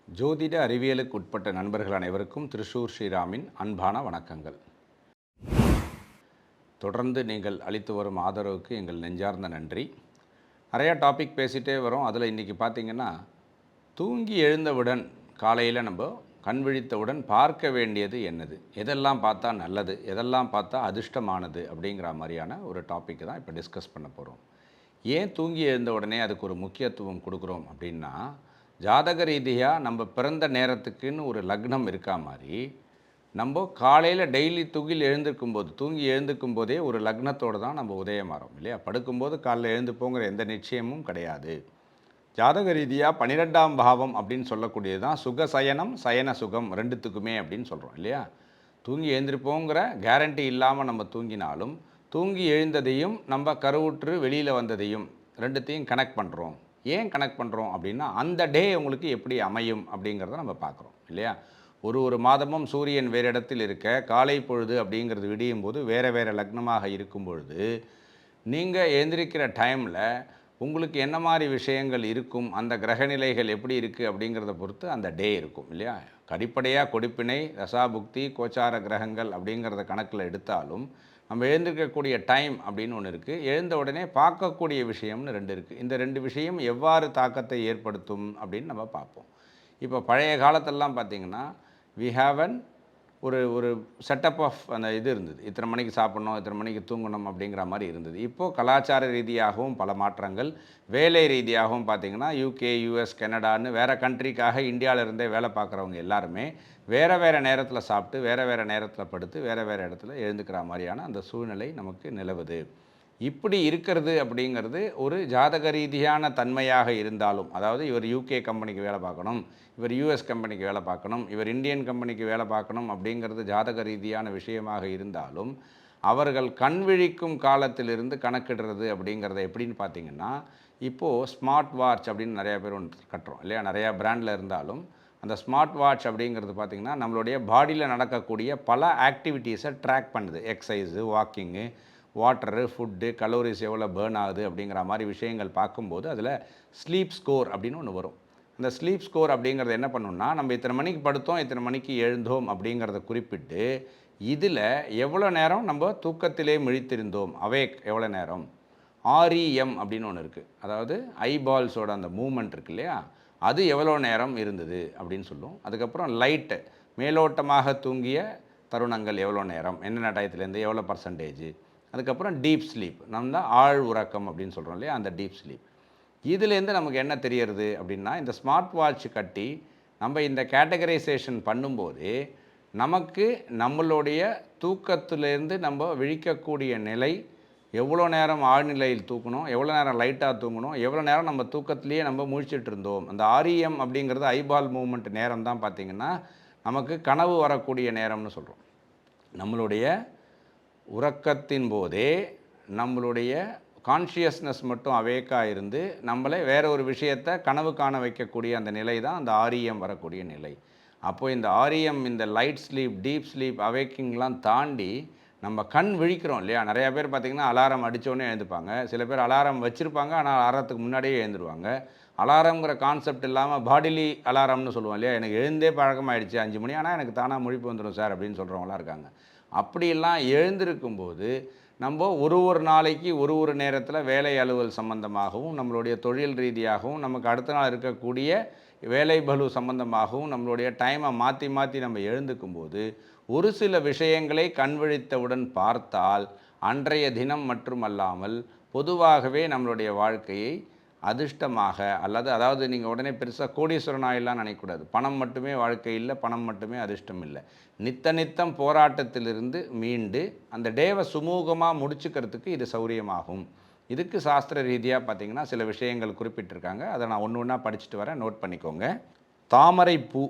ஜோதிட அறிவியலுக்கு உட்பட்ட நண்பர்கள் அனைவருக்கும் திருஷூர் ஸ்ரீராமின் அன்பான வணக்கங்கள். தொடர்ந்து நீங்கள் அளித்து வரும் ஆதரவுக்கு எங்கள் நெஞ்சார்ந்த நன்றி. நிறையா டாபிக் பேசிகிட்டே வரோம். அதில் இன்றைக்கி பார்த்திங்கன்னா, தூங்கி எழுந்தவுடன் காலையில் நம்ம கண் விழித்தவுடன் பார்க்க வேண்டியது என்னது, எதெல்லாம் பார்த்தா நல்லது, எதெல்லாம் பார்த்தா அதிர்ஷ்டமானது அப்படிங்கிற மாதிரியான ஒரு டாப்பிக்கு தான் இப்போ டிஸ்கஸ் பண்ண போகிறோம். ஏன் தூங்கி எழுந்த உடனே அதுக்கு ஒரு முக்கியத்துவம் கொடுக்குறோம் அப்படின்னா, ஜாதக ரீதியாக நம்ம பிறந்த நேரத்துக்குன்னு ஒரு லக்னம் இருக்கா மாதிரி, நம்ம காலையில் டெய்லி தூங்கி எழுந்துக்கும் போதே ஒரு லக்னத்தோடு தான் நம்ம உதயமாறோம் இல்லையா. படுக்கும்போது காலையில் எழுந்துப்போங்கிற எந்த நிச்சயமும் கிடையாது. ஜாதக ரீதியாக 12ஆம் பாவம் அப்படின்னு சொல்லக்கூடியது தான் சுகசயனம் சயன சுகம் ரெண்டுத்துக்குமே அப்படின்னு சொல்கிறோம் இல்லையா. தூங்கி எழுந்திருப்போங்கிற கேரண்டி இல்லாமல் நம்ம தூங்கினாலும், தூங்கி எழுந்ததையும் நம்ம கருவுற்று வெளியில் வந்ததையும் ரெண்டுத்தையும் கனெக்ட் பண்ணுறோம். ஏன் கனெக்ட் பண்ணுறோம் அப்படின்னா, அந்த டே உங்களுக்கு எப்படி அமையும் அப்படிங்கிறத நம்ம பார்க்குறோம் இல்லையா. ஒரு மாதமும் சூரியன் வேறு இடத்தில் இருக்க, காலை பொழுது அப்படிங்கிறது விடியும் போது வேறு வேறு லக்னமாக இருக்கும் பொழுது, நீங்கள் எழுந்திருக்கிற டைமில் உங்களுக்கு என்ன மாதிரி விஷயங்கள் இருக்கும், அந்த கிரகநிலைகள் எப்படி இருக்குது அப்படிங்கிறத பொறுத்து அந்த டே இருக்கும் இல்லையா. அடிப்படையாக கொடிப்பினை தசாபுக்தி கோச்சார கிரகங்கள் அப்படிங்கிறத கணக்கில் எடுத்தாலும், நம்ம எழுந்திருக்கக்கூடிய டைம் அப்படின்னு ஒன்று இருக்குது, எழுந்த உடனே பார்க்கக்கூடிய விஷயம்னு ரெண்டு இருக்குது. இந்த ரெண்டு விஷயம் எவ்வாறு தாக்கத்தை ஏற்படுத்தும் அப்படின்னு நம்ம பார்ப்போம். இப்போ பழைய காலத்திலலாம் பார்த்திங்கன்னா, வி ஹாவ் அன் ஒரு ஒரு செட்டப் ஆஃப் அந்த இது இருந்தது. இத்தனை மணிக்கு சாப்பிட்ணும், இத்தனை மணிக்கு தூங்கணும் அப்படிங்கிற மாதிரி இருந்தது. இப்போது கலாச்சார ரீதியாகவும் பல மாற்றங்கள், வேலை ரீதியாகவும் பார்த்திங்கன்னா யூகே, யூஎஸ், கனடான்னு வேறு கண்ட்ரிக்காக இந்தியாவிலிருந்தே வேலை பார்க்குறவங்க எல்லாருமே வேறு நேரத்தில் சாப்பிட்டு, வேறு நேரத்தில் படுத்து, வேறு இடத்துல எழுந்துக்கிற மாதிரியான அந்த சூழ்நிலை நமக்கு நிலவுது. இப்படி இருக்கிறது அப்படிங்கிறது ஒரு ஜாதக ரீதியான தன்மையாக இருந்தாலும், அதாவது இவர் யூகே கம்பெனிக்கு வேலை பார்க்கணும், இவர் யூஎஸ் கம்பெனிக்கு வேலை பார்க்கணும், இவர் இந்தியன் கம்பெனிக்கு வேலை பார்க்கணும் அப்படிங்கிறது ஜாதக ரீதியான விஷயமாக இருந்தாலும், அவர்கள் கண் விழிக்கும் காலத்திலிருந்து கணக்கிடுறது அப்படிங்கிறத எப்படின்னு பார்த்திங்கன்னா, இப்போது ஸ்மார்ட் வாட்ச் அப்படின்னு நிறையா பேர் ஒன்று கட்டுறோம் இல்லையா. நிறையா பிராண்டில் இருந்தாலும் அந்த ஸ்மார்ட் வாட்ச் அப்படிங்கிறது பார்த்திங்கன்னா, நம்மளுடைய பாடியில் நடக்கக்கூடிய பல ஆக்டிவிட்டீஸை ட்ராக் பண்ணுது. Exercise, walking, water, food, calories எவ்வளோ பேர்ன் ஆகுது அப்படிங்கிற மாதிரி விஷயங்கள் பார்க்கும்போது அதில் ஸ்லீப் ஸ்கோர் அப்படின்னு ஒன்று வரும். அந்த ஸ்லீப் ஸ்கோர் அப்படிங்கிறது என்ன பண்ணணும்னா, நம்ம இத்தனை மணிக்கு படுத்தோம், இத்தனை மணிக்கு எழுந்தோம் அப்படிங்கிறத குறிப்பிட்டு, இதில் எவ்வளோ நேரம் நம்ம தூக்கத்திலே முழித்திருந்தோம், அவேக் எவ்வளோ நேரம், ஆர்இஎம் அப்படின்னு ஒன்று இருக்குது, அதாவது ஐபால்ஸோட அந்த மூமெண்ட் இருக்கு இல்லையா, அது எவ்வளோ நேரம் இருந்தது அப்படின்னு சொல்லும். அதுக்கப்புறம் லைட்டு, மேலோட்டமாக தூங்கிய தருணங்கள் எவ்வளோ நேரம், என்னென்ன டயத்துலேருந்து எவ்வளோ பர்சன்டேஜ். அதுக்கப்புறம் டீப் ஸ்லீப், நம்ம தான் ஆழ் உறக்கம் அப்படின்னு சொல்கிறோம் இல்லையா, அந்த டீப் ஸ்லீப். இதுலேருந்து நமக்கு என்ன தெரியறது அப்படின்னா, இந்த ஸ்மார்ட் வாட்ச் கட்டி நம்ம இந்த கேட்டகரைசேஷன் பண்ணும்போது நமக்கு நம்மளுடைய தூக்கத்திலேருந்து நம்ம விழிக்கக்கூடிய நிலை, எவ்வளோ நேரம் ஆழ்நிலையில் தூக்கணும், எவ்வளோ நேரம் லைட்டாக தூங்கணும், எவ்வளோ நேரம் நம்ம தூக்கத்திலேயே நம்ம முழிச்சிட்டு இருந்தோம். அந்த ஆர்இஎம் அப்படிங்கிறது ஐபால் மூமெண்ட் நேரம் தான் பார்த்திங்கன்னா நமக்கு கனவு வரக்கூடிய நேரம்னு சொல்கிறோம். நம்மளுடைய உறக்கத்தின் போதே நம்மளுடைய கான்ஷியஸ்னஸ் மட்டும் அவேக்காக இருந்து நம்மளை வேறு ஒரு விஷயத்தை கனவு காண வைக்கக்கூடிய அந்த நிலை தான் அந்த ஆர்இஎம் வரக்கூடிய நிலை. அப்போது இந்த ஆர்இஎம், இந்த லைட் ஸ்லீப், டீப் ஸ்லீப், அவேக்கிங்லாம் தாண்டி நம்ம கண் விழிக்கிறோம் இல்லையா. நிறையா பேர் பார்த்திங்கன்னா அலாரம் அடித்தோடனே எழுந்துப்பாங்க. சில பேர் அலாரம் வச்சுருப்பாங்க, ஆனால் அலாரத்துக்கு முன்னாடியே எழுந்துருவாங்க. அலாரம்ங்கிற கான்செப்ட் இல்லாமல் பாடிலி அலாரம்னு சொல்லுவோம் இல்லையா. எனக்கு எழுந்தே பழக்கமாகிடுச்சு 5 மணி, ஆனால் எனக்கு தானாக முழிப்பு வந்துடும் சார் அப்படின்னு சொல்கிறவங்களாம் இருக்காங்க. அப்படியெல்லாம் எழுந்திருக்கும்போது நம்ம ஒரு நாளைக்கு ஒரு நேரத்தில் வேலை அலுவல் சம்பந்தமாகவும், நம்மளுடைய தொழில் ரீதியாகவும், நமக்கு அடுத்த நாள் இருக்கக்கூடிய வேலை பளு சம்பந்தமாகவும் நம்மளுடைய டைமை மாற்றி நம்ம எழுந்துக்கும்போது ஒரு சில விஷயங்களை கண்விழித்தவுடன் பார்த்தால் அன்றைய தினம் மட்டுமல்லாமல் பொதுவாகவே நம்மளுடைய வாழ்க்கையை அதிர்ஷ்டமாக, அதாவது நீங்கள் உடனே பெருசாக கோடீஸ்வரன் ஆயிலாம் நினைக்கக்கூடாது. பணம் மட்டுமே வாழ்க்கை இல்லை, பணம் மட்டுமே அதிர்ஷ்டம் இல்லை. நித்தம் போராட்டத்திலிருந்து மீண்டு அந்த டேவை சுமூகமாக முடிச்சுக்கிறதுக்கு இது சௌரியமாகும். இதுக்கு சாஸ்திர ரீதியாக பார்த்திங்கன்னா சில விஷயங்கள் குறிப்பிட்டிருக்காங்க. அதை நான் ஒன்று ஒன்றா படிச்சுட்டு வரேன், நோட் பண்ணிக்கோங்க. தாமரை பூ,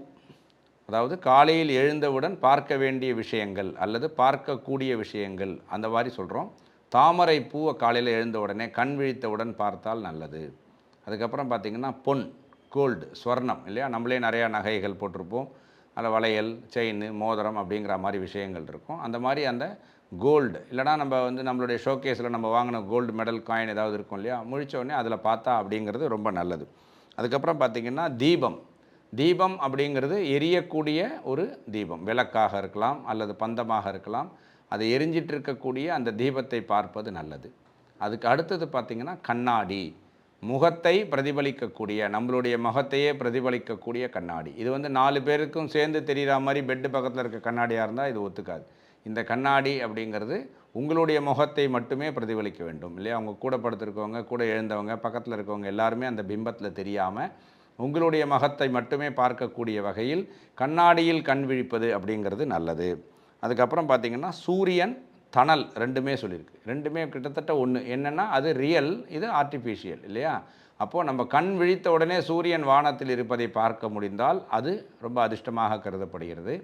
அதாவது காலையில் எழுந்தவுடன் பார்க்க வேண்டிய விஷயங்கள் அல்லது பார்க்கக்கூடிய விஷயங்கள் அந்த மாதிரி சொல்கிறோம். தாமரை பூவை காலையில் எழுந்த உடனே கண் விழித்தவுடன் பார்த்தால் நல்லது. அதுக்கப்புறம் பார்த்திங்கன்னா பொன், கோல்டு, ஸ்வர்ணம் இல்லையா. நம்மளே நிறையா நகைகள் போட்டிருப்போம், அதில் வளையல், செயின், மோதிரம் அப்படிங்கிற மாதிரி விஷயங்கள் இருக்கும். அந்த மாதிரி அந்த கோல்டு இல்லைனா நம்ம நம்மளுடைய ஷோகேஸில் நம்ம வாங்கின கோல்டு மெடல் காயின் ஏதாவது இருக்கும் இல்லையா, முழித்த உடனே அதில் பார்த்தா அப்படிங்கிறது ரொம்ப நல்லது. அதுக்கப்புறம் பார்த்திங்கன்னா தீபம், தீபம் அப்படிங்கிறது எரியக்கூடிய ஒரு தீபம், விளக்காக இருக்கலாம் அல்லது பந்தமாக இருக்கலாம். அது எரிஞ்சிட்டு இருக்கக்கூடிய அந்த தீபத்தை பார்ப்பது நல்லது. அதுக்கு அடுத்தது பார்த்திங்கன்னா கண்ணாடி, முகத்தை பிரதிபலிக்கக்கூடிய, நம்மளுடைய முகத்தையே பிரதிபலிக்கக்கூடிய கண்ணாடி. இது வந்து 4 பேருக்கும் சேர்ந்து தெரிகிற மாதிரி பெட்டு பக்கத்தில் இருக்க கண்ணாடியாக இருந்தால் இது ஒத்துக்காது. இந்த கண்ணாடி அப்படிங்கிறது உங்களுடைய முகத்தை மட்டுமே பிரதிபலிக்க வேண்டும் இல்லையா? அவங்க கூட படுத்திருக்கவங்க, கூட எழுந்தவங்க, பக்கத்தில் இருக்கவங்க எல்லாருமே அந்த பிம்பத்தில் தெரியாமல் உங்களுடைய முகத்தை மட்டுமே பார்க்கக்கூடிய வகையில் கண்ணாடியில் கண் விழிப்பது அப்படிங்கிறது நல்லது. அதுக்கப்புறம் பார்த்திங்கன்னா சூரியன், தணல் ரெண்டுமே சொல்லியிருக்கு. ரெண்டுமே கிட்டத்தட்ட ஒன்று. என்னென்னா அது ரியல், இது ஆர்டிஃபிஷியல் இல்லையா? அப்போது நம்ம கண் விழித்த உடனே சூரியன் வானத்தில் இருப்பதை பார்க்க முடிந்தால் அது ரொம்ப அதிர்ஷ்டமாக கருதப்படுகிறது.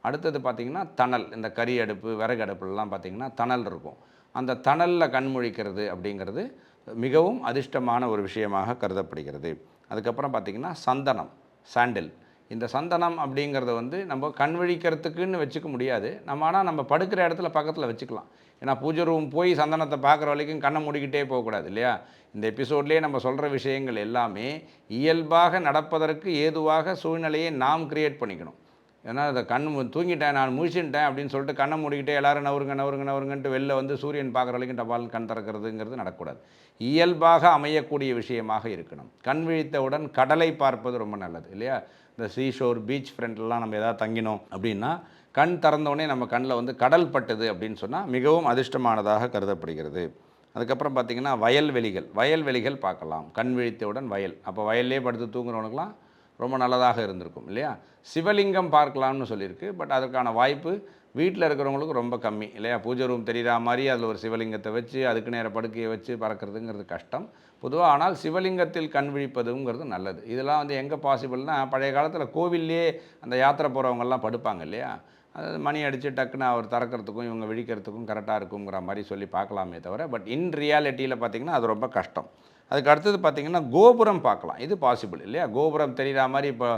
அடுத்தது பார்த்திங்கன்னா தணல், இந்த கரி அடுப்பு, விறகு அடுப்புலாம் பார்த்திங்கன்னா தணல் இருக்கும். அந்த தணலில் கண் முழிக்கிறது அப்படிங்கிறது மிகவும் அதிர்ஷ்டமான ஒரு விஷயமாக கருதப்படுகிறது. அதுக்கப்புறம் பார்த்திங்கன்னா சந்தனம், சாண்டில். இந்த சந்தனம் அப்படிங்கிறத வந்து நம்ம கண் விழிக்கிறதுக்குன்னு வச்சுக்க முடியாது. ஆனால் நம்ம படுக்கிற இடத்துல பக்கத்தில் வச்சுக்கலாம். ஏன்னா பூஜை ரூம் போய் சந்தனத்தை பார்க்குற வரைக்கும் கண்ணை மூடிக்கிட்டே போகக்கூடாது இல்லையா? இந்த எபிசோட்லேயே நம்ம சொல்கிற விஷயங்கள் எல்லாமே இயல்பாக நடப்பதற்கு ஏதுவாக சூழ்நிலையை நாம் கிரியேட் பண்ணிக்கணும். ஏன்னா அதை தூங்கிட்டேன், நான் முழிச்சுட்டேன் அப்படின்னு சொல்லிட்டு கண்ணை மூடிக்கிட்டே எல்லோரும் நவருங்கன்ட்டு வெளில வந்து சூரியன் பார்க்குற வரைக்கும் டபால்னு கண் திறக்கிறதுங்கிறது நடக்கக்கூடாது. இயல்பாக அமையக்கூடிய விஷயமாக இருக்கணும். கண் விழித்தவுடன் கடலை பார்ப்பது ரொம்ப நல்லது இல்லையா? இந்த சீஷோர், பீச் ஃப்ரண்ட்லாம் நம்ம எதாவது தங்கினோம் அப்படின்னா கண் திறந்தோடனே நம்ம கண்ணில் வந்து கடல் பட்டுது அப்படின்னு சொன்னால் மிகவும் அதிர்ஷ்டமானதாக கருதப்படுகிறது. அதுக்கப்புறம் பார்த்திங்கன்னா வயல்வெளிகள் பார்க்கலாம். கண் விழித்தவுடன் வயல், அப்போ வயல்லே படுத்து தூங்குறவனுக்கெலாம் ரொம்ப நல்லதாக இருந்திருக்கும் இல்லையா? சிவலிங்கம் பார்க்கலாம்னு சொல்லியிருக்கு. பட் அதற்கான வாய்ப்பு வீட்டில் இருக்கிறவங்களுக்கு ரொம்ப கம்மி இல்லையா? பூஜை ரூம் தெரிகிற மாதிரி அதில் ஒரு சிவலிங்கத்தை வச்சு அதுக்கு நேர படுக்கையை வச்சு பறக்கிறதுங்கிறது கஷ்டம் பொதுவாக. ஆனால் சிவலிங்கத்தில் கண் விழிப்பதுங்கிறது நல்லது. இதெல்லாம் வந்து எங்கே பாசிபிள்னால் பழைய காலத்தில் கோவில்லே அந்த யாத்திரை போகிறவங்கெல்லாம் படுப்பாங்க இல்லையா? அதாவது மணி அடித்து டக்குன்னு அவர் திறக்கிறதுக்கும் இவங்க விழிக்கிறதுக்கும் கரெக்டாக இருக்குங்கிற மாதிரி சொல்லி பார்க்கலாமே தவிர, பட் இன் ரியாலிட்டியில் பார்த்திங்கன்னா அது ரொம்ப கஷ்டம். அதுக்கு அடுத்தது பார்த்திங்கன்னா கோபுரம் பார்க்கலாம். இது பாசிபிள் இல்லையா? கோபுரம் தெரிகிற மாதிரி இப்போ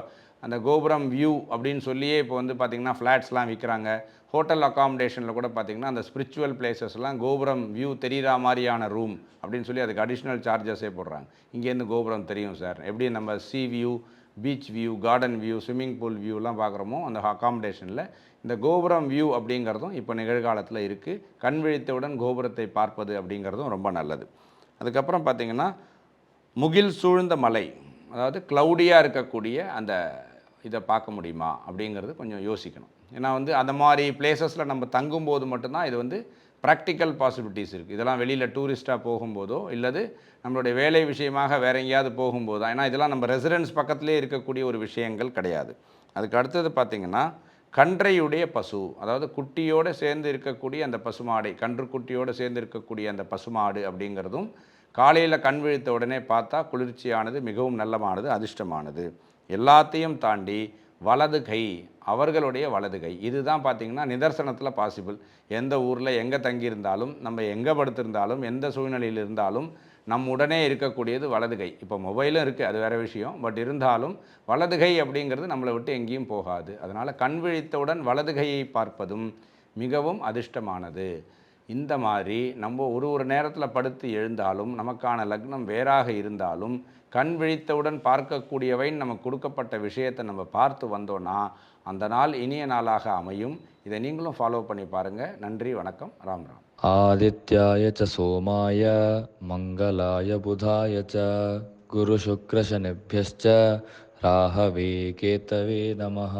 அந்த கோபுரம் வியூ அப்படின்னு சொல்லியே இப்போ வந்து பார்த்திங்கன்னா ஃப்ளாட்ஸ்லாம் விற்கிறாங்க. ஹோட்டல் அக்காமடேஷனில் கூட பார்த்திங்கன்னா அந்த ஸ்பிரிச்சுவல் பிளேசஸ்லாம் கோபுரம் வியூ தெரிகிற மாதிரியான ரூம் அப்படின்னு சொல்லி அதுக்கு அடிஷ்னல் சார்ஜஸே போடுறாங்க. இங்கேருந்து கோபுரம் தெரியும் சார், எப்படி நம்ம sea view, beach view, garden view, swimming pool வியூலாம் பார்க்குறோமோ அந்த அக்காமடேஷனில் இந்த கோபுரம் வியூ அப்படிங்கிறதும் இப்போ நிகழ்காலத்தில் இருக்குது. கண் விழித்தவுடன் கோபுரத்தை பார்ப்பது அப்படிங்கிறதும் ரொம்ப நல்லது. அதுக்கப்புறம் பார்த்திங்கன்னா முகில் சூழ்ந்த மலை, அதாவது க்ளவுடியாக இருக்கக்கூடிய அந்த இதை பார்க்க முடியுமா அப்படிங்கிறது கொஞ்சம் யோசிக்கணும். ஏன்னா வந்து அந்த மாதிரி பிளேசஸில் நம்ம தங்கும்போது மட்டும்தான் இது வந்து ப்ராக்டிக்கல் பாசிபிலிட்டிஸ் இருக்குது. இதெல்லாம் வெளியில் டூரிஸ்ட்டாக போகும்போதோ இல்லது நம்மளுடைய வேலை விஷயமாக வேறு எங்கேயாவது போகும்போதோ, ஏன்னா இதெல்லாம் நம்ம ரெசிடென்ஸ் பக்கத்துலேயே இருக்கக்கூடிய ஒரு விஷயங்கள் கிடையாது. அதுக்கு அடுத்தது பார்த்திங்கன்னா கன்றையுடைய பசு, அதாவது குட்டியோடு சேர்ந்து இருக்கக்கூடிய அந்த பசுமாடை, கன்று குட்டியோடு சேர்ந்து இருக்கக்கூடிய அந்த பசுமாடு அப்படிங்கிறதும் காலையில் கண் விழித்த உடனே பார்த்தா குளிர்ச்சியானது, மிகவும் நல்லமானது, அதிர்ஷ்டமானது. எல்லாத்தையும் தாண்டி வலது கை, அவர்களுடைய வலது கை, இதுதான் பார்த்திங்கன்னா நிதர்சனத்தில் பாசிபிள். எந்த ஊரில் எங்கே தங்கியிருந்தாலும், நம்ம எங்கே படுத்திருந்தாலும், எந்த சூழ்நிலையில் இருந்தாலும் உடனே இருக்கக்கூடியது வலது கை. இப்போ மொபைலும் இருக்குது, அது வேறு விஷயம். பட் இருந்தாலும் வலது கை அப்படிங்கிறது நம்மளை விட்டு எங்கேயும் போகாது. அதனால் கண் விழித்தவுடன் வலது கையை பார்ப்பதும் மிகவும் அதிர்ஷ்டமானது. இந்த மாதிரி நம்ம ஒரு நேரத்தில் படுத்து எழுந்தாலும் நமக்கான லக்னம் வேறாக இருந்தாலும் கண் விழித்தவுடன் பார்க்கக்கூடியவை நமக்கு கொடுக்கப்பட்ட விஷயத்தை நம்ம பார்த்து வந்தோன்னா அந்த நாள் இனிய நாளாக அமையும். இதை நீங்களும் ஃபாலோ பண்ணி பாருங்கள். நன்றி, வணக்கம், ராம் ராம். ஆதித்யாய ச சோமாய மங்களாய புதாய ச குரு சுக்ர சனிப்யஸ்ச ராகவே கேதவே நமஹ.